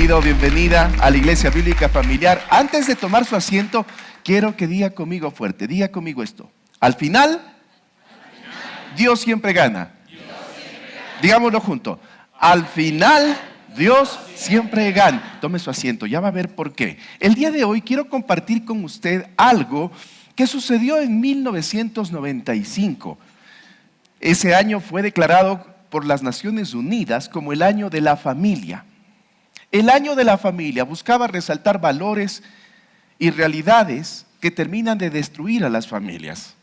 Bienvenido, bienvenida a la Iglesia Bíblica Familiar. Antes de tomar su asiento, quiero que diga conmigo fuerte, diga conmigo esto. Al final, Dios siempre gana. Digámoslo junto. Al final, Dios siempre gana. Tome su asiento, ya va a ver por qué. El día de hoy quiero compartir con usted algo que sucedió en 1995. Ese año fue declarado por las Naciones Unidas como el año de la familia. El año de la familia buscaba resaltar valores y realidades que terminan de destruir a las familias.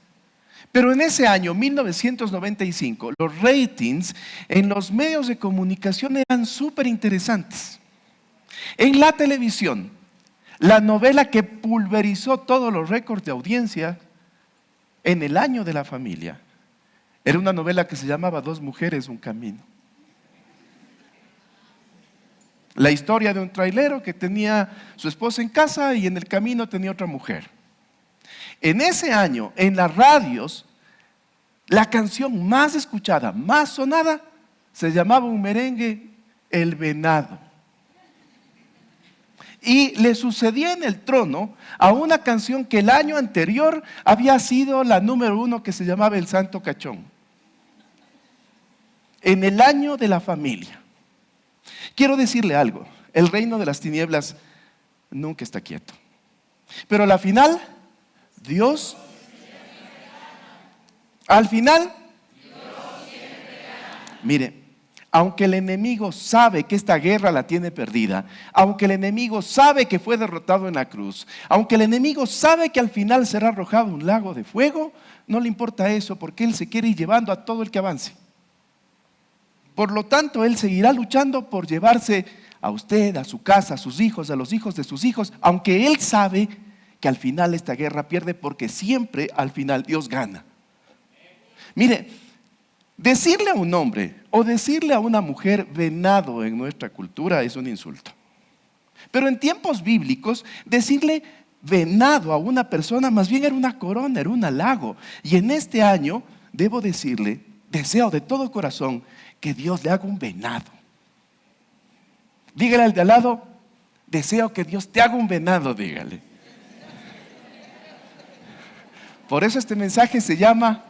Pero en ese año, 1995, los ratings en los medios de comunicación eran súper interesantes. En la televisión, la novela que pulverizó todos los récords de audiencia en el año de la familia era una novela que se llamaba Dos mujeres, un camino. La historia de un trailero que tenía su esposa en casa y en el camino tenía otra mujer. En ese año, en las radios, la canción más escuchada, más sonada, se llamaba un merengue, El Venado. Y le sucedía en el trono a una canción que el año anterior había sido la número 1, que se llamaba El Santo Cachón. En el año de la familia. Quiero decirle algo, el reino de las tinieblas nunca está quieto. Pero a la final, Dios, al final, mire, aunque el enemigo sabe que esta guerra la tiene perdida, aunque el enemigo sabe que fue derrotado en la cruz, aunque el enemigo sabe que al final será arrojado un lago de fuego, no le importa eso porque él se quiere ir llevando a todo el que avance. Por lo tanto, él seguirá luchando por llevarse a usted, a su casa, a sus hijos, a los hijos de sus hijos, aunque él sabe que al final esta guerra pierde porque siempre al final Dios gana. Mire, decirle a un hombre o decirle a una mujer venado en nuestra cultura es un insulto. Pero en tiempos bíblicos, decirle venado a una persona más bien era una corona, era un halago. Y en este año, debo decirle, deseo de todo corazón que Dios le haga un venado. Dígale al de al lado, deseo que Dios te haga un venado, dígale. Por eso este mensaje se llama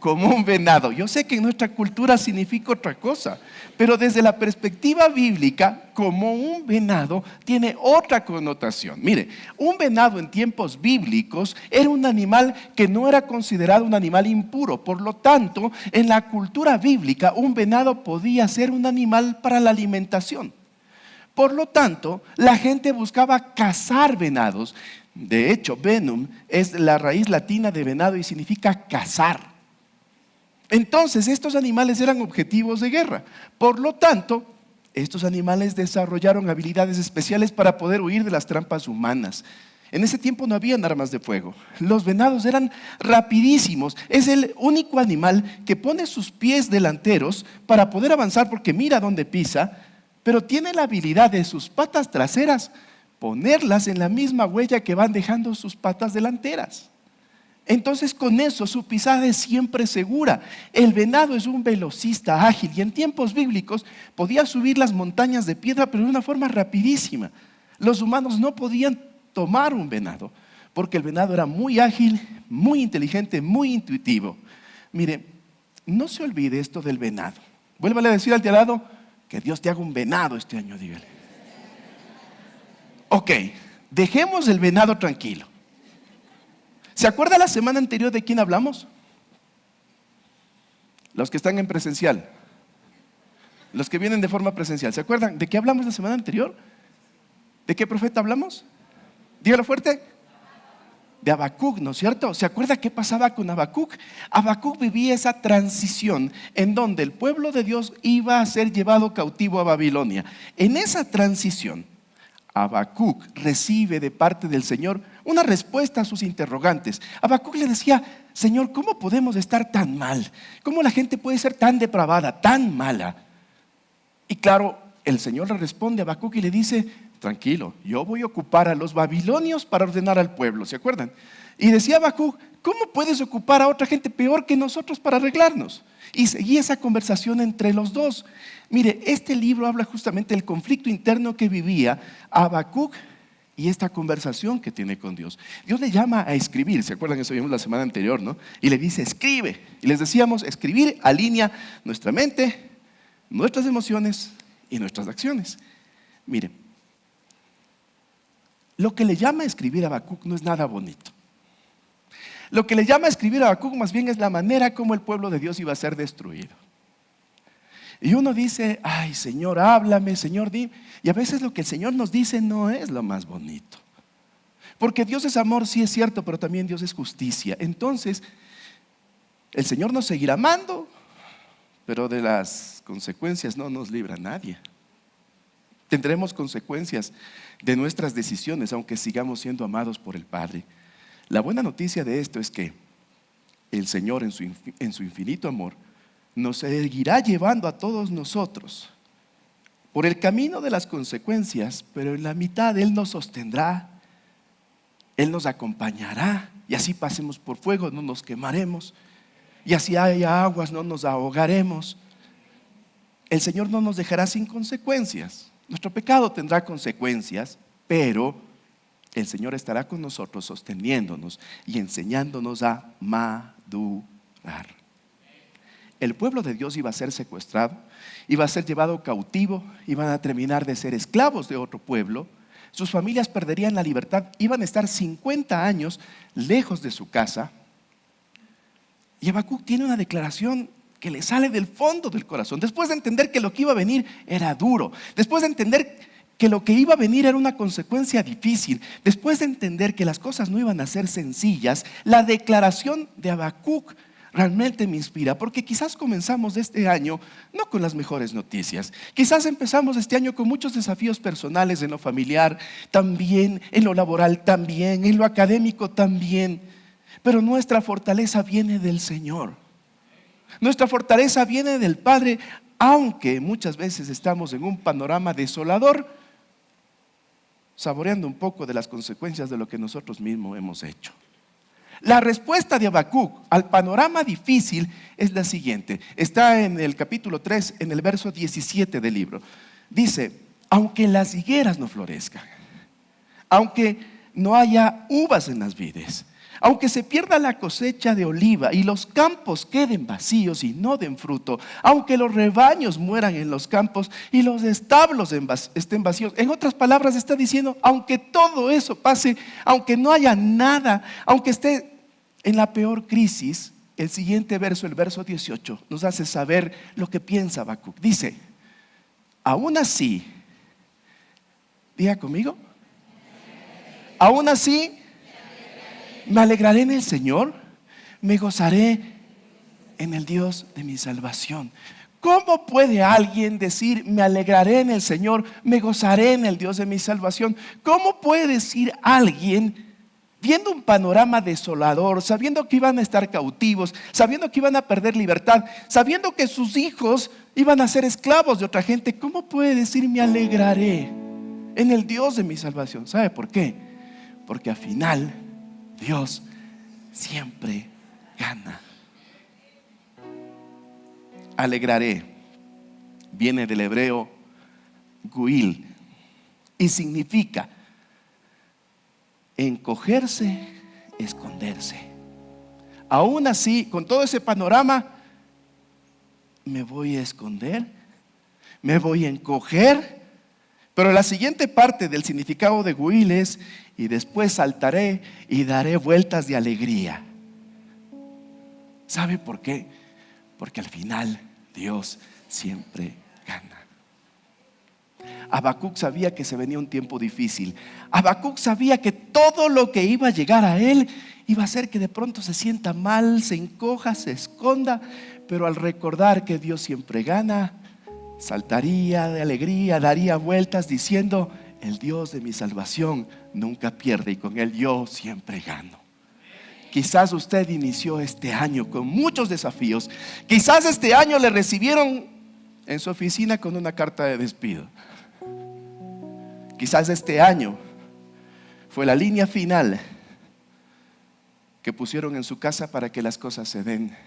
como un venado. Yo sé que en nuestra cultura significa otra cosa, pero desde la perspectiva bíblica, como un venado tiene otra connotación. Mire, un venado en tiempos bíblicos era un animal que no era considerado un animal impuro. Por lo tanto, en la cultura bíblica, un venado podía ser un animal para la alimentación. Por lo tanto, la gente buscaba cazar venados. De hecho, venum es la raíz latina de venado y significa cazar. Entonces, estos animales eran objetivos de guerra. Por lo tanto, estos animales desarrollaron habilidades especiales para poder huir de las trampas humanas. En ese tiempo no habían armas de fuego. Los venados eran rapidísimos. Es el único animal que pone sus pies delanteros para poder avanzar porque mira dónde pisa, pero tiene la habilidad de sus patas traseras ponerlas en la misma huella que van dejando sus patas delanteras. Entonces con eso su pisada es siempre segura. El venado es un velocista ágil y en tiempos bíblicos podía subir las montañas de piedra pero de una forma rapidísima. Los humanos no podían tomar un venado porque el venado era muy ágil, muy inteligente, muy intuitivo. Mire, no se olvide esto del venado. Vuélvale a decir al de al lado que Dios te haga un venado este año, dígale. Ok, dejemos el venado tranquilo. ¿Se acuerda la semana anterior de quién hablamos? Los que están en presencial. Los que vienen de forma presencial. ¿Se acuerdan de qué hablamos la semana anterior? ¿De qué profeta hablamos? Dígalo fuerte. De Habacuc, ¿no es cierto? ¿Se acuerda qué pasaba con Habacuc? Habacuc vivía esa transición en donde el pueblo de Dios iba a ser llevado cautivo a Babilonia. En esa transición, Habacuc recibe de parte del Señor una respuesta a sus interrogantes. Habacuc le decía, Señor, ¿cómo podemos estar tan mal? ¿Cómo la gente puede ser tan depravada, tan mala? Y claro, el Señor le responde a Habacuc y le dice, tranquilo, yo voy a ocupar a los babilonios para ordenar al pueblo, ¿se acuerdan? Y decía Habacuc, ¿Cómo puedes ocupar a otra gente peor que nosotros para arreglarnos? Y seguí esa conversación entre los dos. Mire, este libro habla justamente del conflicto interno que vivía Habacuc y esta conversación que tiene con Dios. Dios le llama a escribir, ¿se acuerdan? Eso vimos la semana anterior, ¿no? Y le dice, escribe. Y les decíamos, escribir alinea nuestra mente, nuestras emociones y nuestras acciones. Miren, lo que le llama a escribir a Habacuc no es nada bonito. Lo que le llama a escribir a Habacuc más bien es la manera como el pueblo de Dios iba a ser destruido. Y uno dice, ay Señor, háblame, Señor, dime. Y a veces lo que el Señor nos dice no es lo más bonito. Porque Dios es amor, sí es cierto, pero también Dios es justicia. Entonces, el Señor nos seguirá amando, pero de las consecuencias no nos libra nadie. Tendremos consecuencias de nuestras decisiones, aunque sigamos siendo amados por el Padre. La buena noticia de esto es que el Señor en su infinito amor nos seguirá llevando a todos nosotros por el camino de las consecuencias, pero en la mitad Él nos sostendrá, Él nos acompañará, y así pasemos por fuego, no nos quemaremos, y así haya aguas, no nos ahogaremos. El Señor no nos dejará sin consecuencias. Nuestro pecado tendrá consecuencias, pero el Señor estará con nosotros sosteniéndonos y enseñándonos a madurar. El pueblo de Dios iba a ser secuestrado, iba a ser llevado cautivo, iban a terminar de ser esclavos de otro pueblo, sus familias perderían la libertad, iban a estar 50 años lejos de su casa. Y Habacuc tiene una declaración que le sale del fondo del corazón, después de entender que lo que iba a venir era duro, después de entender que lo que iba a venir era una consecuencia difícil, después de entender que las cosas no iban a ser sencillas. La declaración de Habacuc realmente me inspira, porque quizás comenzamos este año no con las mejores noticias, quizás empezamos este año con muchos desafíos personales en lo familiar, también en lo laboral, también en lo académico, también, pero nuestra fortaleza viene del Señor, nuestra fortaleza viene del Padre, aunque muchas veces estamos en un panorama desolador, saboreando un poco de las consecuencias de lo que nosotros mismos hemos hecho. La respuesta de Habacuc al panorama difícil es la siguiente. Está en el capítulo 3, en el verso 17 del libro. Dice, aunque las higueras no florezcan, aunque no haya uvas en las vides, aunque se pierda la cosecha de oliva y los campos queden vacíos y no den fruto, aunque los rebaños mueran en los campos y los establos estén vacíos. En otras palabras está diciendo, aunque todo eso pase, aunque no haya nada, aunque esté en la peor crisis, el siguiente verso, el verso 18, nos hace saber lo que piensa Habacuc. Dice, aún así, diga conmigo, aún así, me alegraré en el Señor, me gozaré en el Dios de mi salvación. ¿Cómo puede alguien decir, me alegraré en el Señor, me gozaré en el Dios de mi salvación? ¿Cómo puede decir alguien, viendo un panorama desolador, sabiendo que iban a estar cautivos, sabiendo que iban a perder libertad, sabiendo que sus hijos iban a ser esclavos de otra gente, cómo puede decir, me alegraré en el Dios de mi salvación? ¿Sabe por qué? Porque al final Dios siempre gana. Alegraré viene del hebreo guil y significa encogerse, esconderse. Aún así, con todo ese panorama, me voy a esconder, me voy a encoger. Pero la siguiente parte del significado de guil es, y después saltaré y daré vueltas de alegría. ¿Sabe por qué? Porque al final Dios siempre gana. Habacuc sabía que se venía un tiempo difícil. Habacuc sabía que todo lo que iba a llegar a él iba a hacer que de pronto se sienta mal, se encoja, se esconda. Pero al recordar que Dios siempre gana, saltaría de alegría, daría vueltas diciendo, el Dios de mi salvación nunca pierde y con Él yo siempre gano. Quizás usted inició este año con muchos desafíos. Quizás este año le recibieron en su oficina con una carta de despido. Quizás este año fue la línea final que pusieron en su casa para que las cosas se den.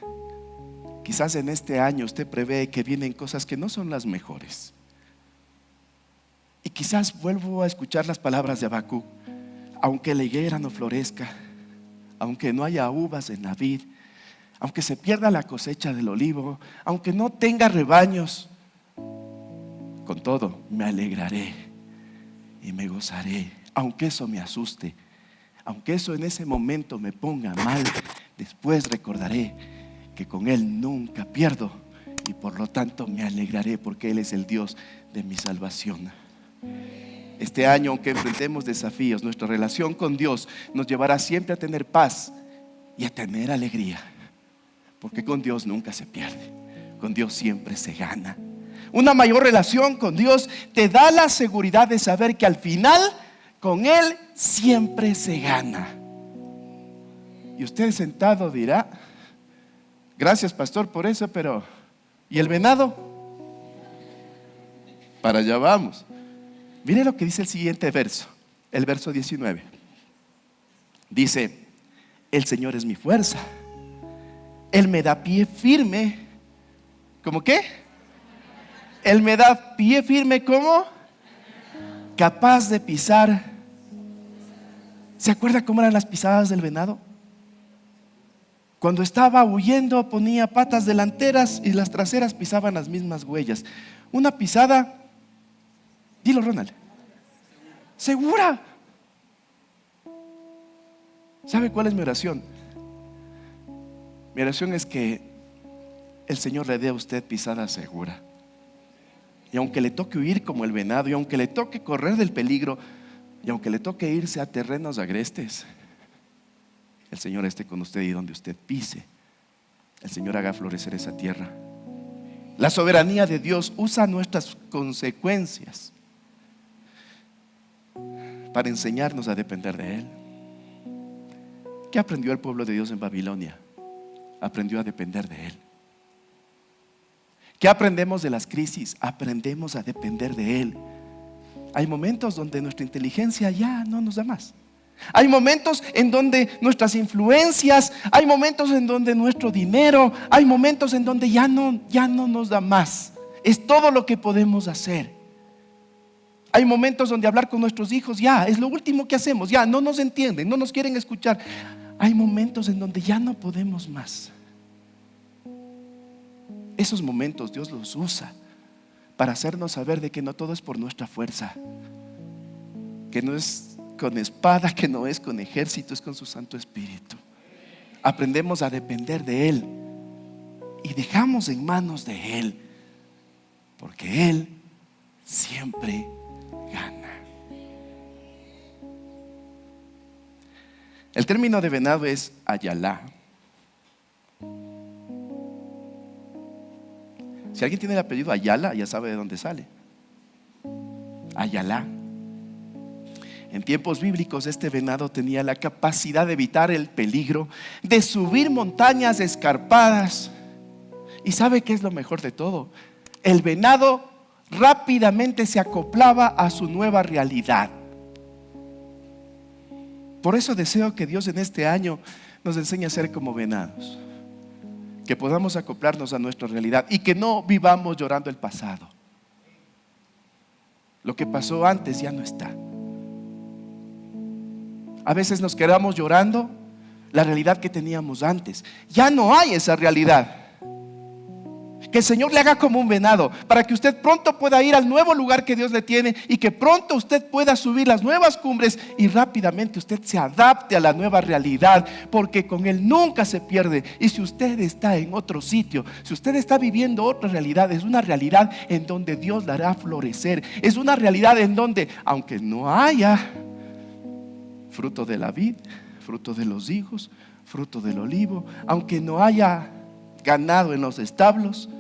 Quizás en este año usted prevé que vienen cosas que no son las mejores. Y quizás vuelvo a escuchar las palabras de Habacuc: aunque la higuera no florezca, aunque no haya uvas en la vid, aunque se pierda la cosecha del olivo, aunque no tenga rebaños, con todo me alegraré y me gozaré. Aunque eso me asuste, aunque eso en ese momento me ponga mal, después recordaré que con Él nunca pierdo y por lo tanto me alegraré, porque Él es el Dios de mi salvación. Este año, aunque enfrentemos desafíos, nuestra relación con Dios nos llevará siempre a tener paz y a tener alegría, porque con Dios nunca se pierde, con Dios siempre se gana. Una mayor relación con Dios te da la seguridad de saber que al final con Él siempre se gana. Y usted sentado dirá: gracias, pastor, por eso, pero ¿y el venado? Para allá vamos. Mire lo que dice el siguiente verso, el verso 19. Dice: el Señor es mi fuerza, Él me da pie firme. ¿Cómo qué? Él me da pie firme, ¿cómo? Capaz de pisar. ¿Se acuerda cómo eran las pisadas del venado? Cuando estaba huyendo ponía patas delanteras y las traseras pisaban las mismas huellas. Una pisada, dilo, Ronald, segura. ¿Sabe cuál es mi oración? Mi oración es que el Señor le dé a usted pisada segura. Y aunque le toque huir como el venado, y aunque le toque correr del peligro, y aunque le toque irse a terrenos agrestes, el Señor esté con usted, y donde usted pise, el Señor haga florecer esa tierra. La soberanía de Dios usa nuestras consecuencias para enseñarnos a depender de Él. ¿Qué aprendió el pueblo de Dios en Babilonia? Aprendió a depender de Él. ¿Qué aprendemos de las crisis? Aprendemos a depender de Él. Hay momentos donde nuestra inteligencia ya no nos da más. Hay momentos en donde nuestras influencias, hay momentos en donde nuestro dinero, hay momentos en donde ya no nos da más. Es todo lo que podemos hacer. Hay momentos donde hablar con nuestros hijos ya es lo último que hacemos. Ya no nos entienden, no nos quieren escuchar. Hay momentos en donde ya no podemos más. Esos momentos Dios los usa para hacernos saber de que no todo es por nuestra fuerza, que no es con espada, que no es con ejército, es con su Santo Espíritu. Aprendemos a depender de Él y dejamos en manos de Él, porque Él siempre gana. El término de venado es ayalá. Si alguien tiene el apellido Ayala, ya sabe de dónde sale. Ayalá. En tiempos bíblicos este venado tenía la capacidad de evitar el peligro, de subir montañas escarpadas. ¿Y sabe qué es lo mejor de todo? El venado rápidamente se acoplaba a su nueva realidad. Por eso deseo que Dios en este año nos enseñe a ser como venados, que podamos acoplarnos a nuestra realidad y que no vivamos llorando el pasado. Lo que pasó antes ya no está. A veces nos quedamos llorando la realidad que teníamos antes. Ya no hay esa realidad. Que el Señor le haga como un venado, para que usted pronto pueda ir al nuevo lugar que Dios le tiene, y que pronto usted pueda subir las nuevas cumbres y rápidamente usted se adapte a la nueva realidad, porque con Él nunca se pierde. Y si usted está en otro sitio, si usted está viviendo otra realidad, es una realidad en donde Dios la hará florecer. Es una realidad en donde, aunque no haya fruto de la vid, fruto de los higos, fruto del olivo, aunque no haya ganado en los establos,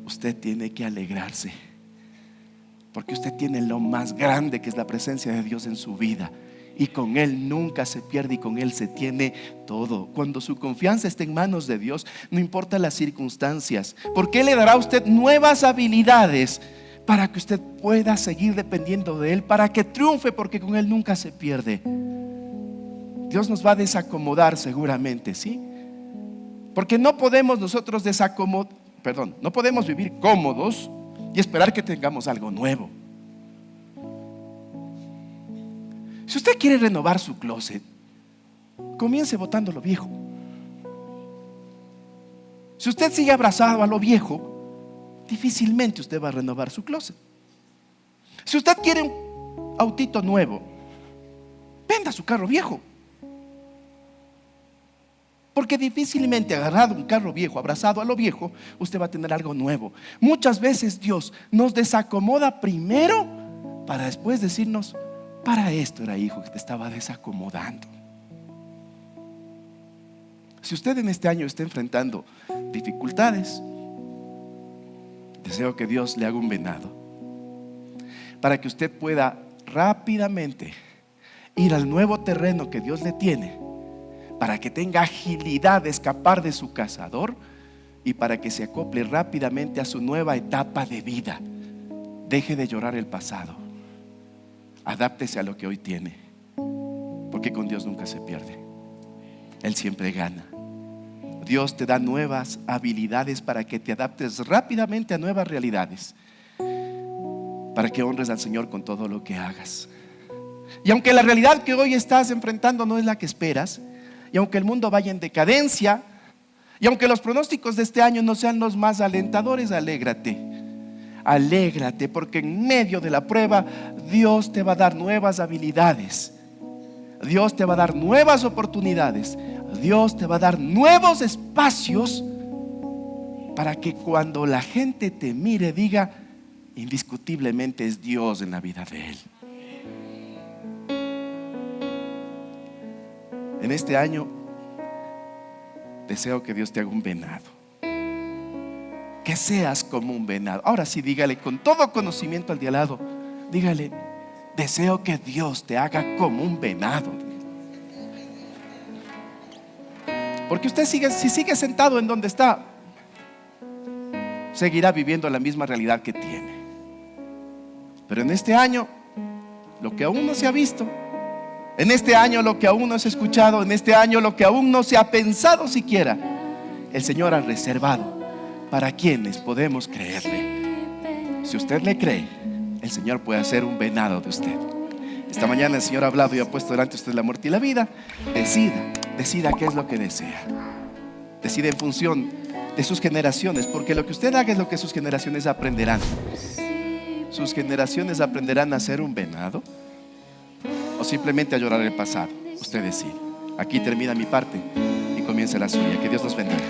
usted tiene que alegrarse, porque usted tiene lo más grande, que es la presencia de Dios en su vida, y con Él nunca se pierde, y con Él se tiene todo. Cuando su confianza está en manos de Dios, no importa las circunstancias, porque Él le dará a usted nuevas habilidades para que usted pueda seguir dependiendo de Él, para que triunfe, porque con Él nunca se pierde. Dios nos va a desacomodar seguramente, ¿sí? Porque no podemos nosotros no podemos vivir cómodos y esperar que tengamos algo nuevo. Si usted quiere renovar su closet, comience botando lo viejo. Si usted sigue abrazado a lo viejo, difícilmente usted va a renovar su closet. Si usted quiere un autito nuevo, venda su carro viejo. Porque difícilmente agarrado un carro viejo, abrazado a lo viejo, usted va a tener algo nuevo. Muchas veces Dios nos desacomoda primero para después decirnos: para esto era, hijo, que te estaba desacomodando. Si usted en este año está enfrentando dificultades, deseo que Dios le haga un venado para que usted pueda rápidamente ir al nuevo terreno que Dios le tiene, para que tenga agilidad de escapar de su cazador y para que se acople rápidamente a su nueva etapa de vida. Deje de llorar el pasado, adáptese a lo que hoy tiene, porque con Dios nunca se pierde, Él siempre gana. Dios te da nuevas habilidades para que te adaptes rápidamente a nuevas realidades, para que honres al Señor con todo lo que hagas. Y aunque la realidad que hoy estás enfrentando no es la que esperas, y aunque el mundo vaya en decadencia, y aunque los pronósticos de este año no sean los más alentadores, alégrate. Alégrate, porque en medio de la prueba Dios te va a dar nuevas habilidades, Dios te va a dar nuevas oportunidades, Dios te va a dar nuevos espacios para que cuando la gente te mire diga: indiscutiblemente es Dios en la vida de él. En este año deseo que Dios te haga un venado, que seas como un venado. Ahora sí, dígale con todo conocimiento al de al lado, dígale: deseo que Dios te haga como un venado. Porque usted si sigue sentado en donde está, seguirá viviendo la misma realidad que tiene. Pero en este año, lo que aún no se ha visto, en este año lo que aún no se ha escuchado, en este año lo que aún no se ha pensado siquiera, el Señor ha reservado para quienes podemos creerle. Si usted le cree, el Señor puede hacer un venado de usted. Esta mañana el Señor ha hablado y ha puesto delante de usted la muerte y la vida. Decida qué es lo que desea. Decida en función de sus generaciones, porque lo que usted haga es lo que sus generaciones aprenderán. Sus generaciones aprenderán a ser un venado o simplemente a llorar el pasado. Usted decide. Aquí termina mi parte y comienza la suya. Que Dios nos bendiga.